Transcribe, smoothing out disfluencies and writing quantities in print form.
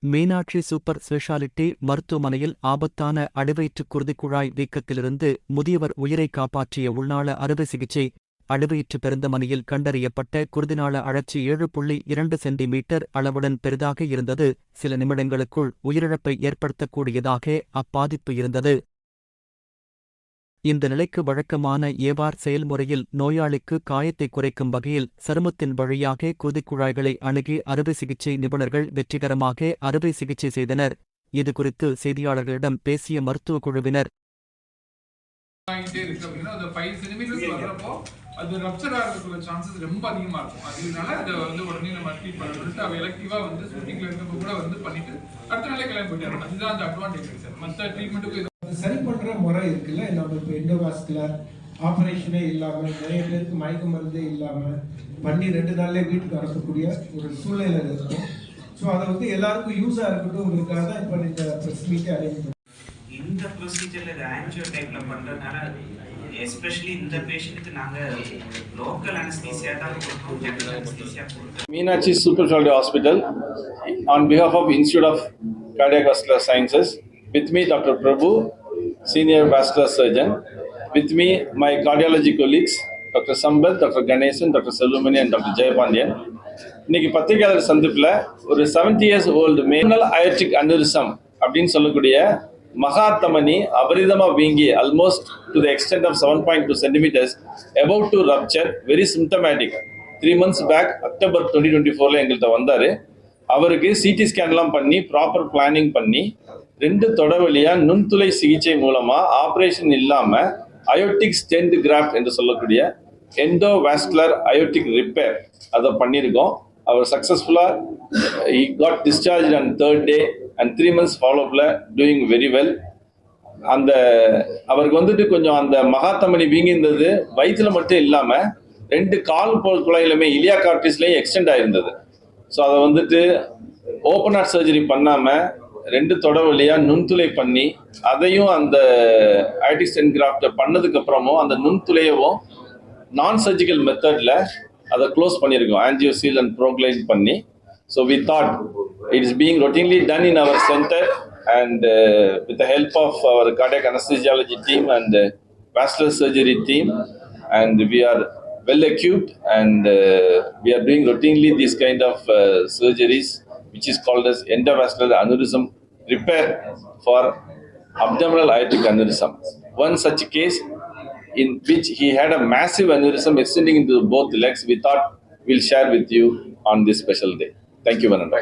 Meenakshi super speciality மருத்துவமனையில் ஆபத்தான அடிவயிற்றுக் குருதிக்குழாய் வீக்கத்திலிருந்து முதியவர் உயிரை காப்பாற்றிய உள்நாள அறுவை சிகிச்சை. அடிவயிற்று பெருந்தமனியில் கண்டறியப்பட்ட குருதிநாள அழற்சி 7.2 சென்டிமீட்டர் அளவுடன் பெரிதாக இருந்தது. சில நிமிடங்களுக்குள் உயிரிழப்பை ஏற்படுத்தக்கூடியதாக அப்பாதிப்பு இருந்தது. இந்த நிலைக்கு வழக்கமான ஏவார் செயல்முறையில் நோயாளிக்கு காயத்தை குறைக்கும் வகையில் சருமத்தின் வழியாக குருதிக்குழாய்களை அணுகி அறுவை சிகிச்சை நிபுணர்கள் வெற்றிகரமாக அறுவை சிகிச்சை செய்தனர். இதுகுறித்து செய்தியாளர்களிடம் பேசிய மருத்துவ குழுவினர், அது ரப்சர் ஆகிறதுக்குள்ள சான்சஸ் ரொம்ப அதிகமாக இருக்கும். அதனால அதை உடனே நம்ம ட்ரீட் பண்ணிட்டு அவள் எலக்டிவாக ஷூட்டிங்கில் இருக்கப்போ கூட பண்ணிட்டு அடுத்த நாளே கிளம்பி போயிட்டாரு. அதுதான் அந்த அட்வான்டேஜ் சார். மற்ற ட்ரீட்மெண்ட்டுக்கு சரி பண்ணுற முறை இருக்குல்ல, நம்ம இப்போ எண்டோவாஸ்குலர் ஆப்ரேஷனே இல்லாமல் நிறைய பேருக்கு மயக்க மருந்தே இல்லாமல் பண்ணி 2 நாள்லேயே வீட்டுக்கு அனுப்பக்கூடிய ஒரு சூழ்நிலை இருக்கும். ஸோ அதை எல்லாருக்கும் யூஸாக இருக்கட்டும்ங்கிறதுக்காக தான் இப்போ இந்த ப்ரெஸ் மீட்டை அரேஞ்ச் பண்ணுறோம். இந்த ப்ரொசீஜரில் ஆன்ஜியோ டைப்பில் பண்ணுறதுனால எஸ்பெஷலி இந்த பேஷண்ட்டுக்கு நாங்கள் லோக்கல் அனஸ்தீசியா தான் கொடுப்போம், ஜெனரல் அனஸ்தீசியா கொடுப்போம். Meenakshi Super Specialty Hospital, on behalf of Institute of Cardiac Vascular Sciences, with me Dr. Prabhu, Senior Vascular Surgeon, with me my cardiology colleagues Dr. Sambat, Dr. Ganesan, Dr. Selvumani and Dr. Jayapandian. இன்னைக்கு பத்திரிகையாளர் சந்திப்பில் ஒரு 70 years old மேல் aortic aneurysm அப்படின்னு சொல்லக்கூடிய மகாத்தமனி அபரிதமாக வீங்கி almost to the extent of 7.2 centimeters about to rupture, very symptomatic. 3 months back October 2024 எங்கள்கிட்ட வந்தார். அவருக்கு சிடி ஸ்கேன்லாம் பண்ணி ப்ராப்பர் பிளானிங் பண்ணி 2 தொடவழியாக நுண்துளை சிகிச்சை மூலமாக ஆப்ரேஷன் இல்லாமல் அயோட்டிக் ஸ்டென்ட் கிராஃப்ட் என்று சொல்லக்கூடிய எண்டோவாஸ்குலர் அயோட்டிக் ரிப்பேர் அதை பண்ணியிருக்கோம். அவர் சக்ஸஸ்ஃபுல்லாக he got discharged on 3rd day and 3 months ஃபாலோஅப்பில் டூயிங் வெரி வெல். அந்த அவருக்கு கொஞ்சம் அந்த மகாத்தமனி வீங்கியிருந்தது வயிற்றில் மட்டும் இல்லாமல் 2 கால் குழாயிலுமே இலியா கார்டிஸ்லையும் எக்ஸ்டெண்ட் ஆகிருந்தது. ஸோ அதை ஓப்பன் ஹார்ட் சர்ஜரி பண்ணாமல் 2 தொடவழியாக நுண்துளை பண்ணி அதையும் அந்த அயோட்டிக் ஸ்டென்ட் கிராஃப்டை பண்ணதுக்கப்புறமும் அந்த நுண்துளையவும் நான் சர்ஜிக்கல் மெத்தடில் அதை க்ளோஸ் பண்ணியிருக்கோம், ஆன்ஜியோசீல் அண்ட் ப்ரோக்ளைன் பண்ணி. So we thought it is being routinely done in our center and with the help of our cardiac anesthesiology team and vascular surgery team, and we are well equipped and we are doing routinely these kind of surgeries which is called as endovascular aneurysm repair for abdominal aortic aneurysm. One such case in which he had a massive aneurysm extending into both legs, we thought we'll share with you on this special day. Thank you, Vananda.